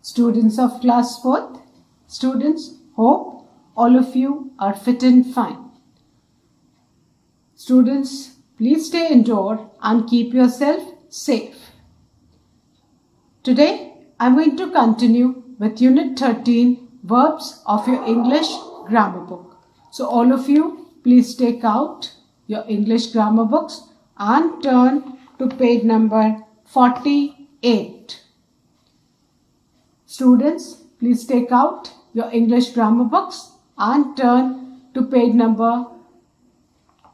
Students of class 4th, students, hope all of you are fit and fine. Students, please stay indoor and keep yourself safe. Today, I'm going to continue with Unit 13, Verbs of your English grammar book. So all of you, please take out your English grammar books and turn to page number 48. Students, please take out your English grammar books and turn to page number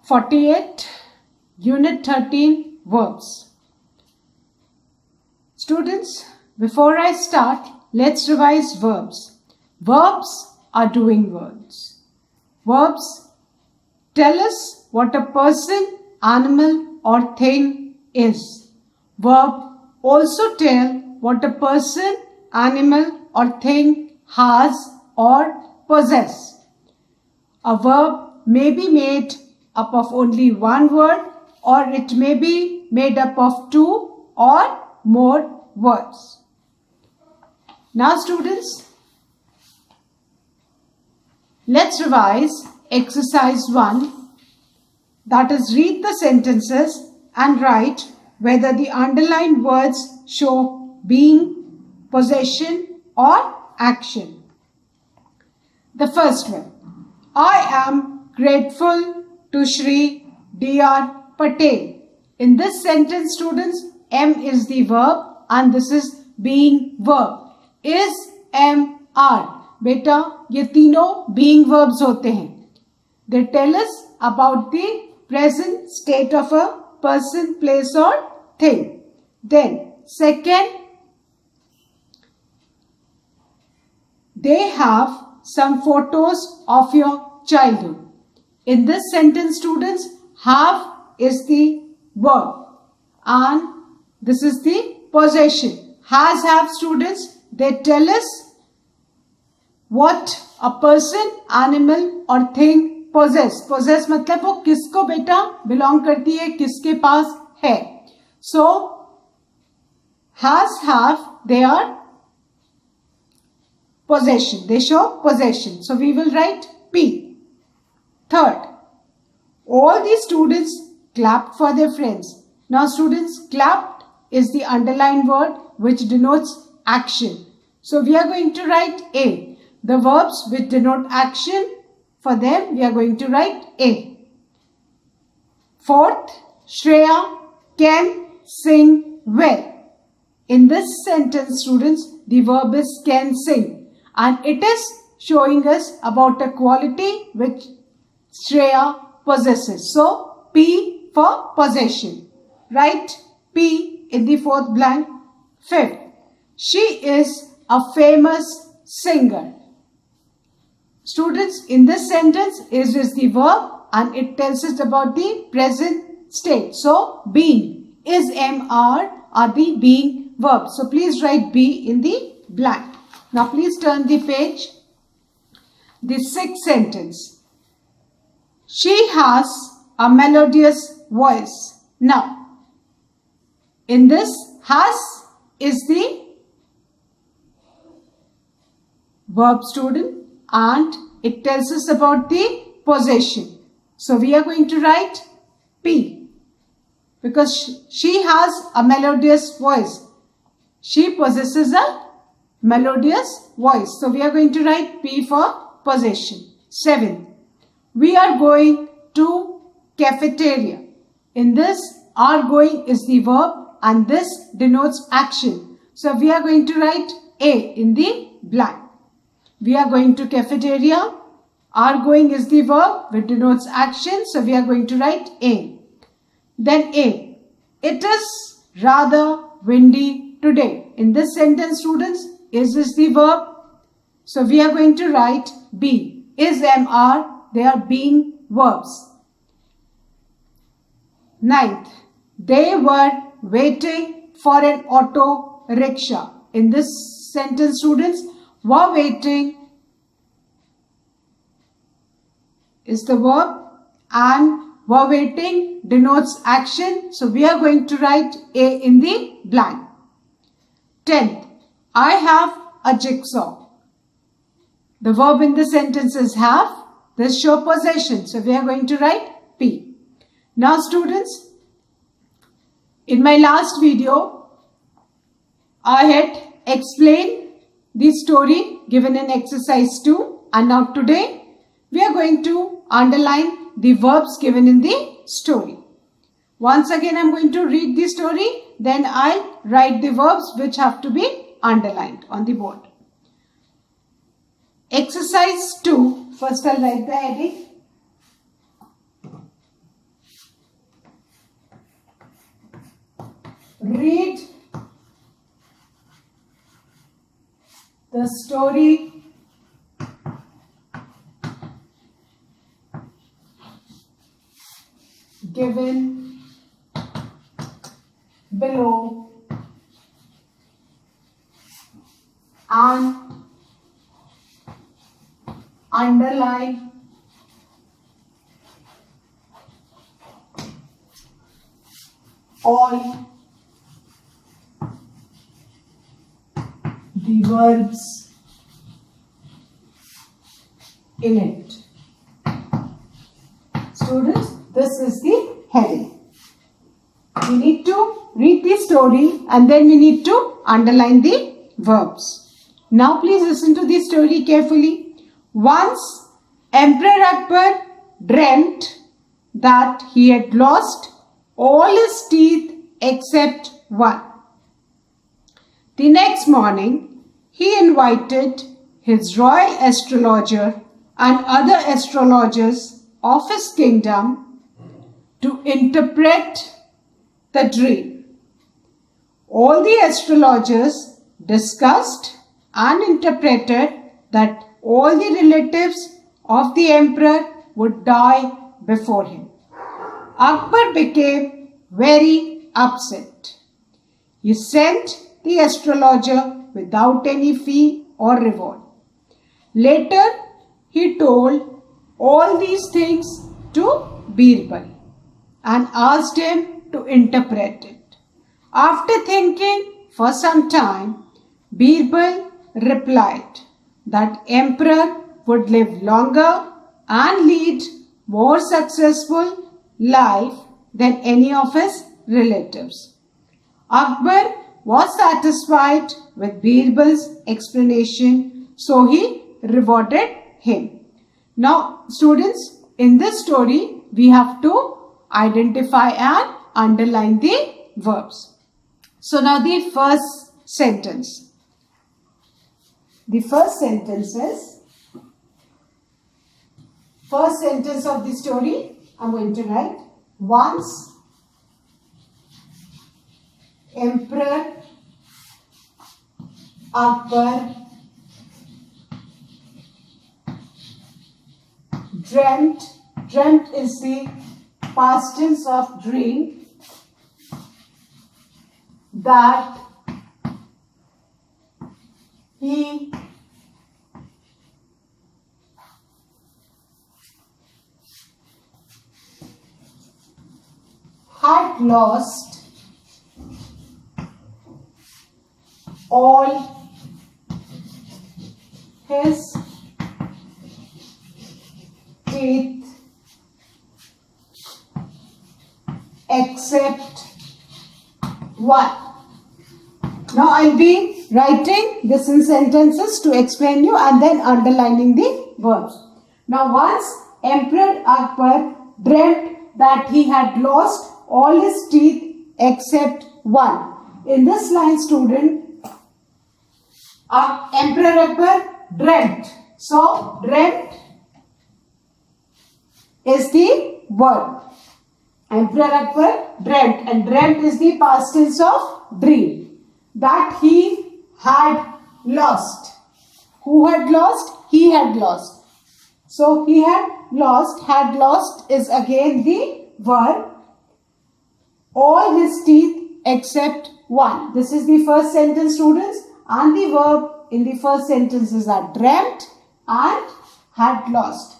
48, Unit 13, Verbs. Students, before I start, let's revise verbs. Verbs are doing words. Verbs tell us what a person, animal or thing is. Verb also tell what a person, animal or thing has or possess. A verb may be made up of only one word or it may be made up of two or more words. Now students, let's revise exercise 1, that is read the sentences and write whether the underlined words show being, possession or action. The first one, I am grateful to Shri D.R. Patel. In this sentence students, am is the verb and this is being verb. Is, am, are. Beta, ये तीनों being verbs होते हैं. They tell us about the present state of a person, place or thing. Then second, they have some photos of your childhood. In this sentence students, have is the verb and this is the possession. Has, have students, they tell us what a person, animal or thing possess. Possess मतलब वो किसको बेटा belong करती है, किसके पास है. So, has, have, they are possession. They show possession. So, we will write P. Third, all the students clapped for their friends. Now, students, clapped is the underlined word which denotes action. So, we are going to write A. The verbs which denote action, for them, we are going to write A. Fourth, Shreya can sing well. In this sentence, students, the verb is can sing. And it is showing us about a quality which Shreya possesses. So, P for possession. Write P in the fourth blank. Fifth, she is a famous singer. Students, in this sentence, is the verb and it tells us about the present state. So, being, is, am, are the being verbs. So, please write B in the blank. Now, please turn the page. The sixth sentence. She has a melodious voice. Now, in this, has is the verb student and it tells us about the possession. So, we are going to write P because she has a melodious voice. She possesses a melodious voice. So, we are going to write P for possession. 7. We are going to cafeteria. In this, are going is the verb and this denotes action. So, we are going to write A in the blank. We are going to cafeteria. Are going is the verb which denotes action. So, we are going to write A. Then A. It is rather windy today. In this sentence, students, is the verb. So, we are going to write B. Is, am, are. They are being verbs. 9th. They were waiting for an auto rickshaw. In this sentence, students, were waiting is the verb and were waiting denotes action. So, we are going to write A in the blank. 10th. I have a jigsaw. The verb in the sentence is have. This show possession. So we are going to write P. Now students, in my last video, I had explained the story given in exercise 2, and now today we are going to underline the verbs given in the story. Once again I am going to read the story, then I'll write the verbs which have to be underlined on the board. Exercise 2, first I'll write the heading. Read the story given below and underline all the verbs in it. Students, this is the heading. We need to read the story and then we need to underline the verbs. Now please listen to the story carefully. Once Emperor Akbar dreamt that he had lost all his teeth except one. The next morning, he invited his royal astrologer and other astrologers of his kingdom to interpret the dream. All the astrologers discussed and interpreted that all the relatives of the emperor would die before him. Akbar became very upset. He sent the astrologer without any fee or reward. Later, he told all these things to Birbal and asked him to interpret it. After thinking for some time, Birbal replied that emperor would live longer and lead more successful life than any of his relatives. Akbar was satisfied with Birbal's explanation, so he rewarded him. Now students, in this story we have to identify and underline the verbs. So now the first sentence. The first sentence is, first sentence of the story, I'm going to write, once Emperor Akbar dreamt is the past tense of dream, that he had lost all his teeth except one. Now I'll be writing this in sentences to explain you and then underlining the verbs. Now once Emperor Akbar dreamt that he had lost all his teeth except one. In this line, student, Emperor Akbar dreamt. So dreamt is the verb. Emperor Akbar dreamt, and dreamt is the past tense of dream. That he had lost. Who had lost? He had lost. So he had lost is again the verb. All his teeth except one. This is the first sentence, students, and the verb in the first sentences are dreamt and had lost.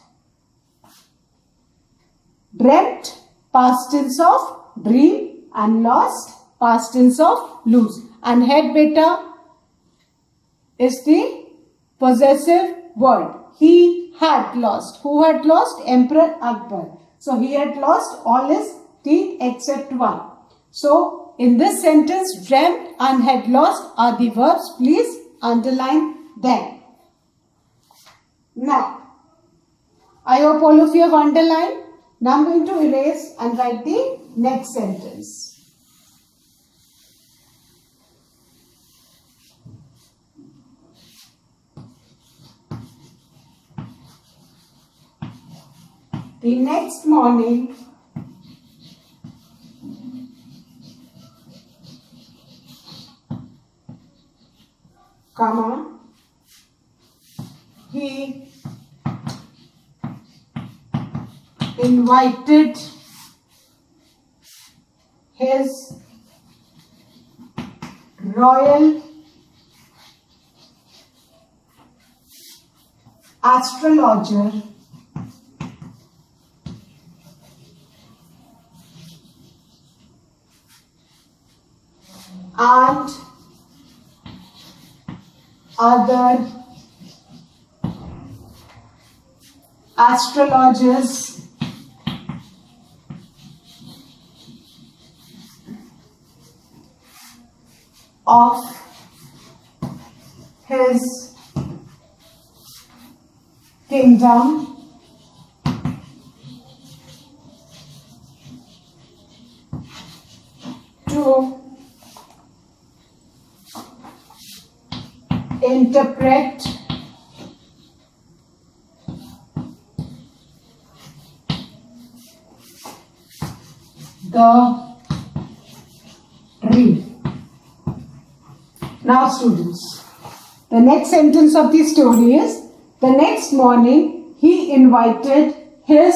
Dreamt, past tense of dream, and lost, past tense of lose. And had beta, is the possessive word. He had lost. Who had lost? Emperor Akbar. So he had lost all his teeth except one. So in this sentence, dreamt and had lost are the verbs. Please underline them. Now, I hope all of you have underlined. Now I'm going to erase and write the next sentence. The next morning, he invited his royal astrologer and other astrologers of his kingdom to interpret the dream. Now students, the next sentence of the story is, the next morning he invited his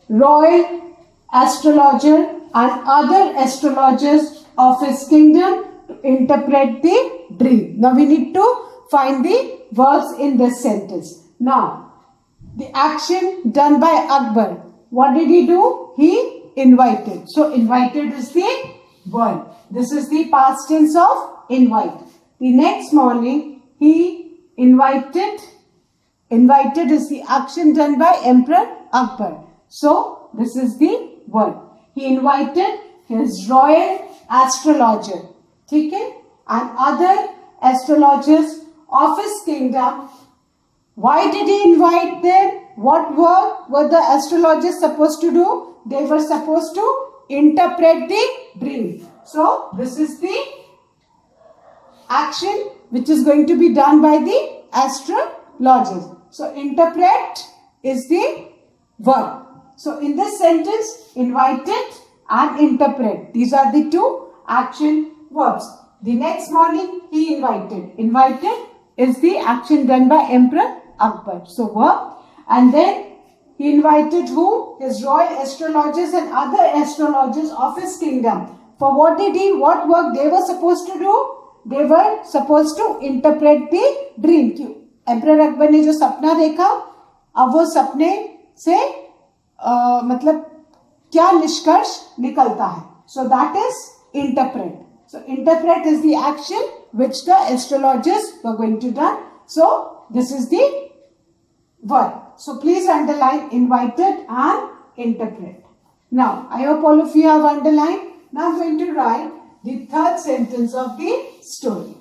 royal astrologer and other astrologers of his kingdom to interpret the dream. Now we need to find the verbs in this sentence. Now, the action done by Akbar. What did he do? He invited. So invited is the verb. This is the past tense of invite. The next morning he invited. Invited is the action done by Emperor Akbar. So this is the verb. He invited his royal astrologer, okay, and other astrologers of his kingdom. Why did he invite them? What work were the astrologers supposed to do? They were supposed to interpret the dream. So this is the action which is going to be done by the astrologers. So interpret is the verb. So in this sentence, invited and interpret. These are the two action verbs. The next morning he invited. Invited is the action done by Emperor Akbar. So verb. And then he invited who? His royal astrologers and other astrologers of his kingdom. For what work they were supposed to do? They were supposed to interpret the dream. Emperor Akbar ने जो सपना देखा, अब वो सपने से मतलब क्या निष्कर्ष निकलता है. So that is interpret. So interpret is the action which the astrologers were going to do. So this is the verb. So please underline invited and interpret. Now I hope all of you have underlined. Now I'm going to write the third sentence of the story.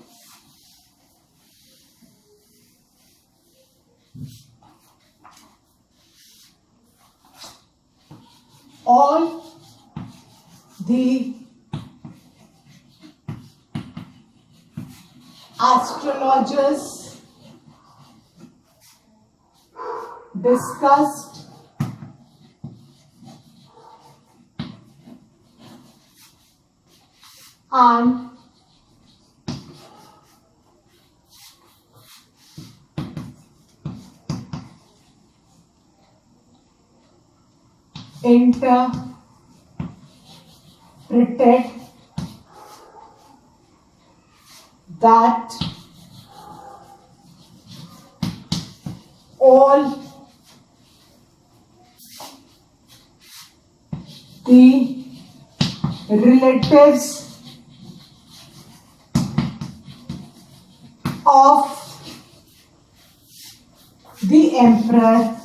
All the astrologers discussed and interpreted that all the relatives of the emperor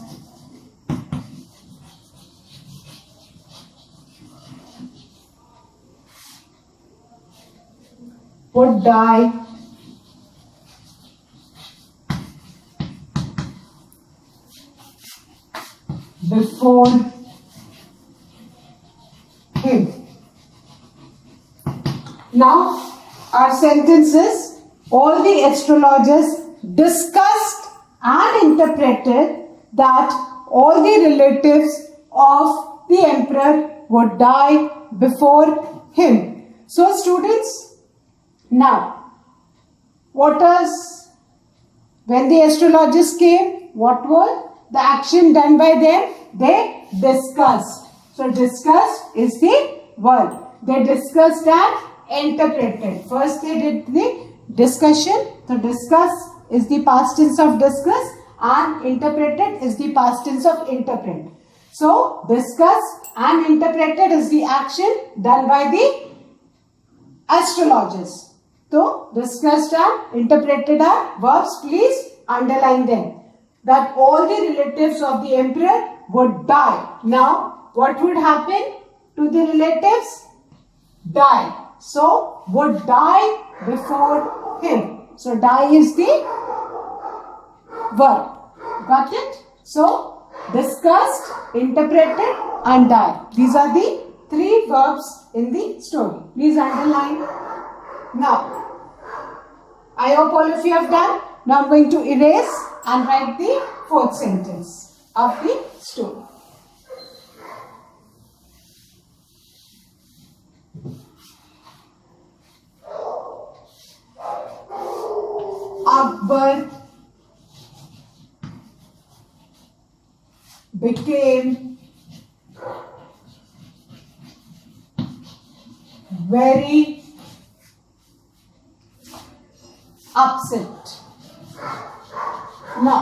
would die before him. Now, our sentence is, all the astrologers discussed and interpreted that all the relatives of the emperor would die before him. So, students, now, when the astrologers came, what was the action done by them? They discussed. So, discussed is the verb. They discussed and interpreted. First they did the discussion. So, discuss is the past tense of discuss and interpreted is the past tense of interpret. So, discuss and interpreted is the action done by the astrologers. So, discussed and interpreted are verbs. Please underline them. That all the relatives of the emperor would die. Now, what would happen to the relatives? Die. So, would die before him. So, die is the verb. Got it? So, discussed, interpreted and die. These are the three verbs in the story. Please underline. Now, I hope all of you have done. Now, I'm going to erase and write the fourth sentence of the story. Akbar became very upset. Now,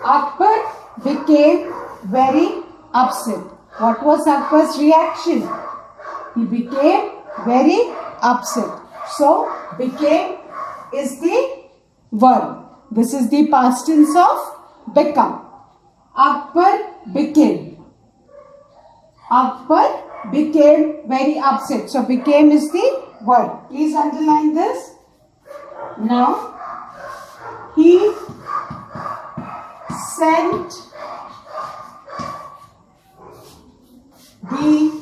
Akbar became very upset. What was Akbar's reaction? He became very upset. So, became is the verb. This is the past tense of become. Akbar became. Akbar became very upset. So, became is the verb. Please underline this. Now, he sent the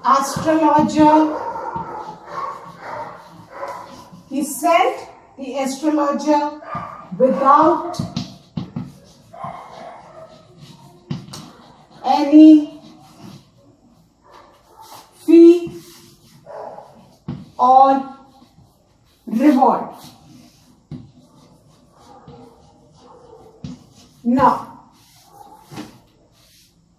astrologer. He sent the astrologer without any fee or reward. Now,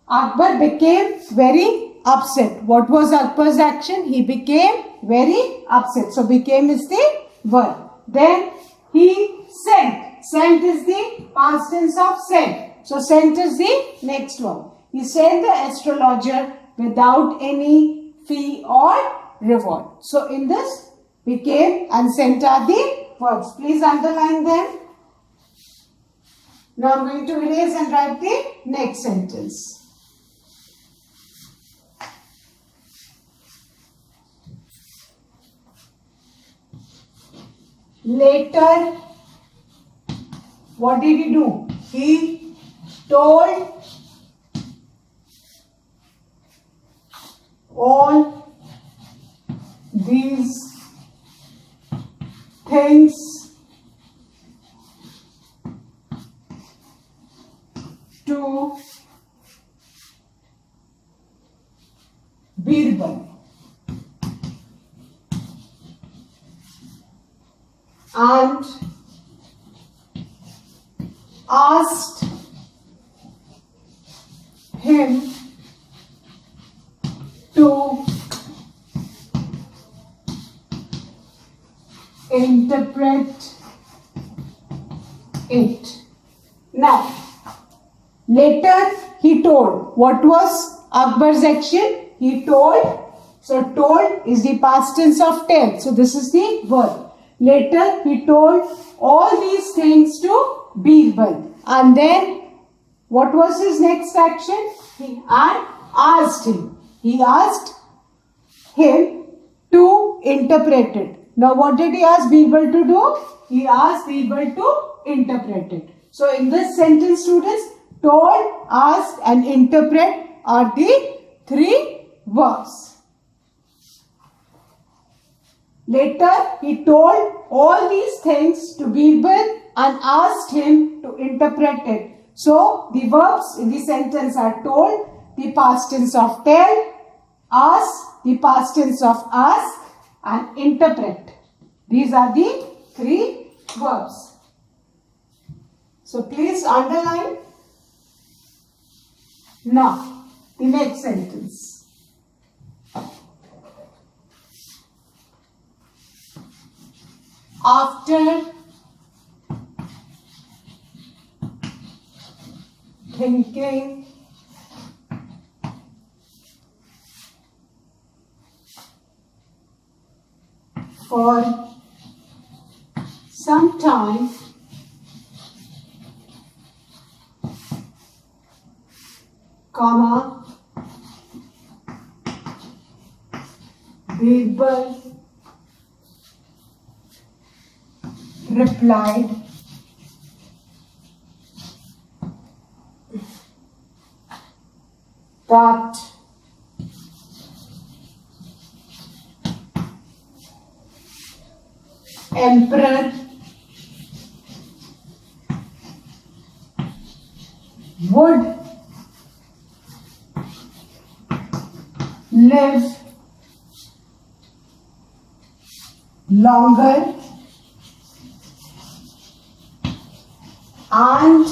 Akbar became very upset. What was Akbar's action? He became very upset. So, became is the verb. Then, he sent. Sent is the past tense of sent. So, sent is the next one. He sent the astrologer without any fee or reward. So, in this, became and sent are the verbs. Please underline them. Now, I am going to erase and write the next sentence. Later, what did he do? He told all these things to Birbal and asked him to interpret it. Now, later he told. What was Akbar's action? He told So told is the past tense of tell. So this is the verb. Later he told all these things to Birbal. And then what was his next action? He had asked him. He asked him to interpret it. Now what did he ask Birbal to do? He asked Birbal to interpret it. So in this sentence, students, told, asked and interpret are the three verbs. Later he told all these things to Birbal and asked him to interpret it. So the verbs in the sentence are told, the past tense of tell, ask, the past tense of ask, and interpret. These are the three verbs. So please underline. Now the next sentence. After thinking for some time, comma, Birbal replied that emperor would live longer and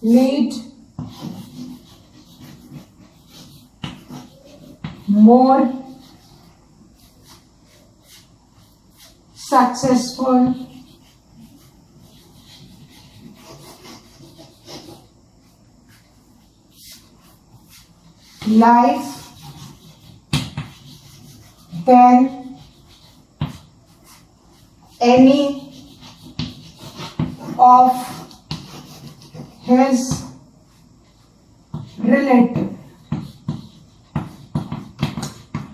lead more successful life than any of his relative.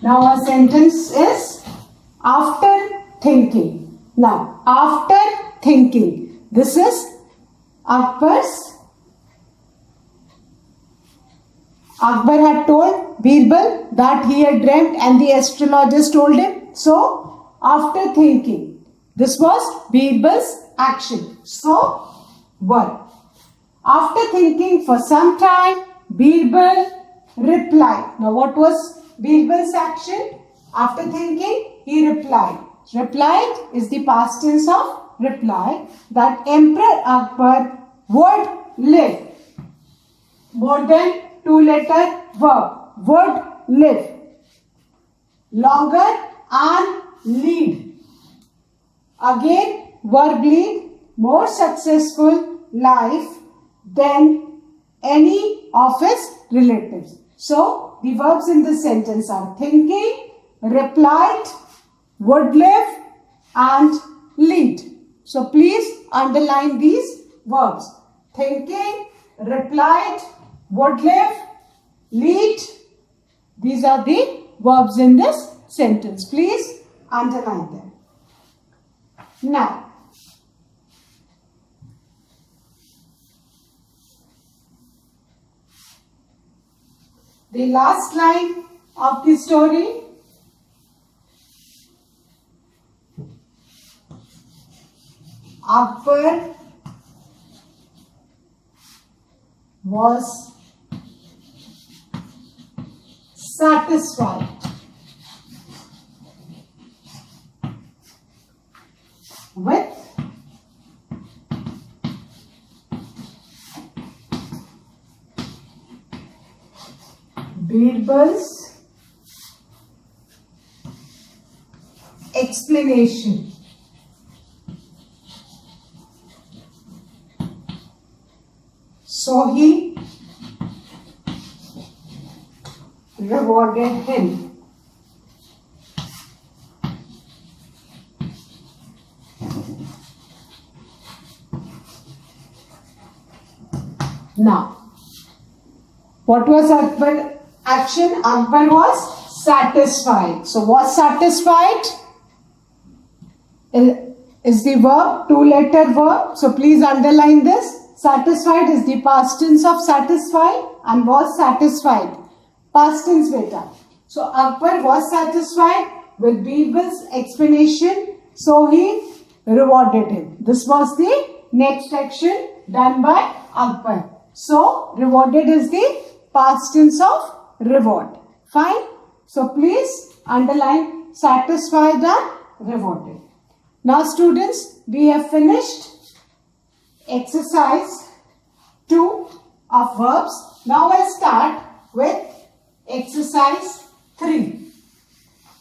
Now our sentence is after thinking. Now after thinking, this is Akbar had told Birbal that he had dreamt and the astrologers told him. So after thinking, this was Birbal's action. So verb. After thinking for some time, Birbal replied. Now what was Birbal's action? After thinking, he replied. Replied is the past tense of reply, that Emperor Akbar would live. More than two-letter verb. Would live longer and lead. Again, verb lead, more successful life than any of his relatives. So, the verbs in this sentence are thinking, replied, would live and lead. So, please underline these verbs. Thinking, replied, would live, lead. These are the verbs in this sentence. Please underline them. Now, the last line of the story. Akbar was satisfied with Birbal's explanation. So he rewarded him. Now, what was Akbar's action? Akbar was satisfied. So, was satisfied is the verb, two-letter verb. So, please underline this. Satisfied is the past tense of satisfied and was satisfied. Past tense, beta. So, Akbar was satisfied with Birbal's explanation. So, he rewarded him. This was the next action done by Akbar. So, rewarded is the past tense of reward. Fine. So, please underline satisfied and rewarded. Now, students, we have finished exercise 2 of verbs. Now, I'll start with exercise 3.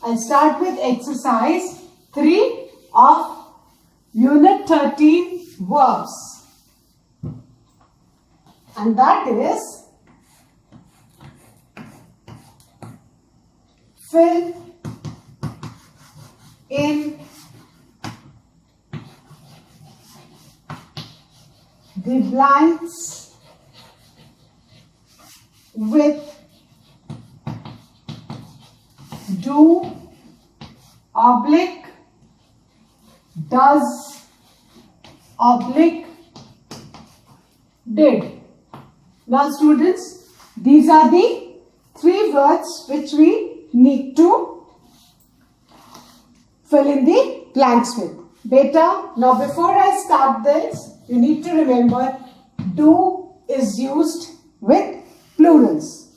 I'll start with exercise 3 of Unit 13 verbs. And that is fill in the blanks with do, oblique, does, oblique, did. Now, students, these are the 3 words which we need to fill in the blanks with. Beta, now before I start this, you need to remember do is used with plurals.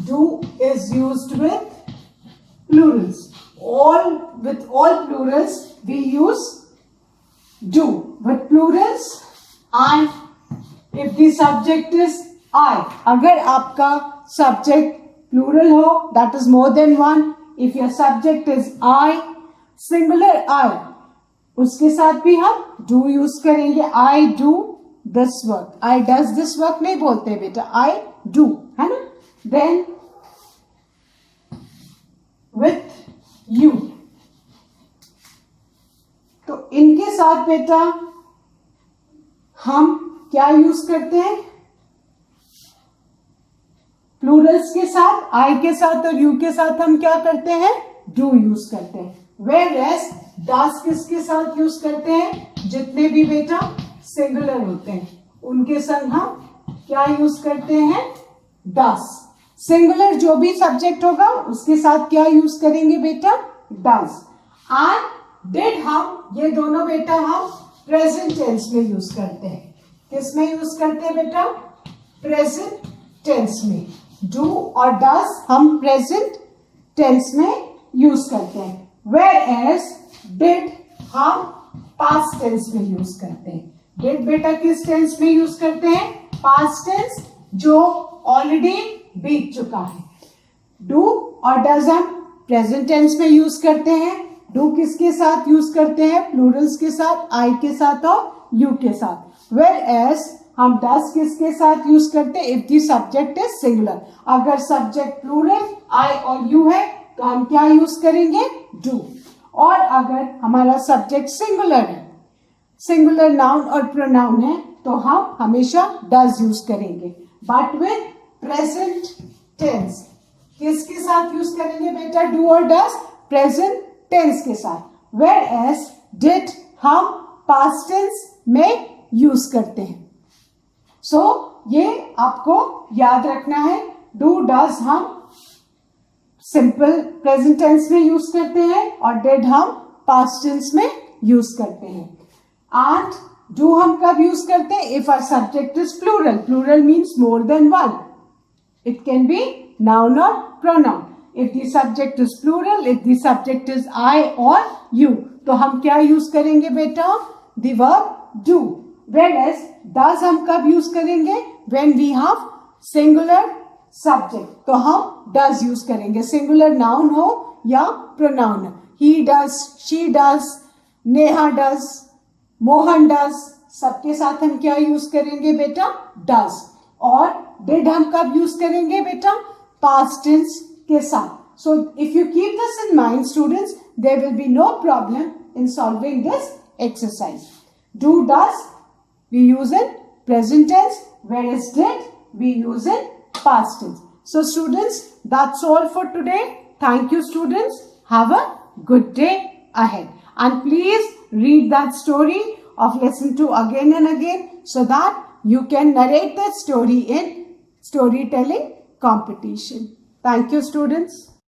Do is used with plurals. With all plurals, we use do. With plurals, and if the subject is I, अगर आपका subject plural हो, that is more than one. If your subject is I, singular I, उसके साथ भी हम do use करेंगे. I do this work. I does this work नहीं बोलते बेटा. I do, है ना? Then with you. तो इनके साथ बेटा हम क्या यूज करते हैं? प्लूरल्स के साथ, आई के साथ और यू के साथ हम क्या करते हैं? डू यूज करते हैं. Whereas does किसके साथ यूज करते हैं? जितने भी बेटा सिंगुलर होते हैं उनके संग हम क्या यूज करते हैं? does. सिंगुलर जो भी सब्जेक्ट होगा उसके साथ क्या यूज करेंगे बेटा? does. and did हम ये दोनों बेटा हम प्रेजेंट टेंस में यूज करते हैं. किस में यूज करते हैं बेटा? प्रेजेंट टेंस में. डू और डज हम प्रेजेंट टेंस में यूज करते हैं. Whereas did हम पास्ट टेंस में यूज करते हैं. did बेटा किस टेंस में यूज करते हैं? पास्ट टेंस जो ऑलरेडी बीत चुका है. डू और डज हम प्रेजेंट टेंस में यूज करते हैं. डू किसके साथ यूज करते हैं? प्लूरल्स के साथ, आई के साथ और यू के साथ. Whereas हम डज किसके साथ यूज करते हैं? If the subject is singular. अगर सब्जेक्ट प्लूरल आई और यू है तो हम क्या यूज करेंगे? डू. और अगर हमारा सब्जेक्ट सिंगुलर है, सिंगुलर नाउन और प्रोनाउन है, तो हम हमेशा डज यूज करेंगे. बट विथ प्रेजेंट टेंस किसके साथ यूज करेंगे बेटा? डू और डज प्रेजेंट टेंस के साथ. Whereas did हम पास्ट टेंस में यूज करते हैं. सो ये आपको याद रखना है. डू डज हम सिंपल प्रेजेंट टेंस में यूज करते हैं और डिड हम पास्ट टेंस में यूज करते हैं. एंड डू हम कब यूज करते हैं? If our subject is plural. Plural means more than one. It can be noun और pronoun. If the subject is plural, if the subject is I और you, तो हम क्या यूज करेंगे बेटा? The verb do. Whereas does हम कब use करेंगे? When we have singular subject, तो हम does यूज करेंगे. सिंगुलर नाउन हो या pronoun. He does, she does, Neha does, Mohan does, सबके साथ हम क्या यूज करेंगे बेटा? does. और did हम कब यूज करेंगे बेटा? past tense के साथ. So if you keep this in mind, students, there will be no problem in solving this exercise. Do, does, we use in present tense, whereas did, we use in past tense. So students, that's all for today. Thank you, students. Have a good day ahead. And please read that story of lesson 2 again and again so that you can narrate that story in storytelling competition. Thank you, students.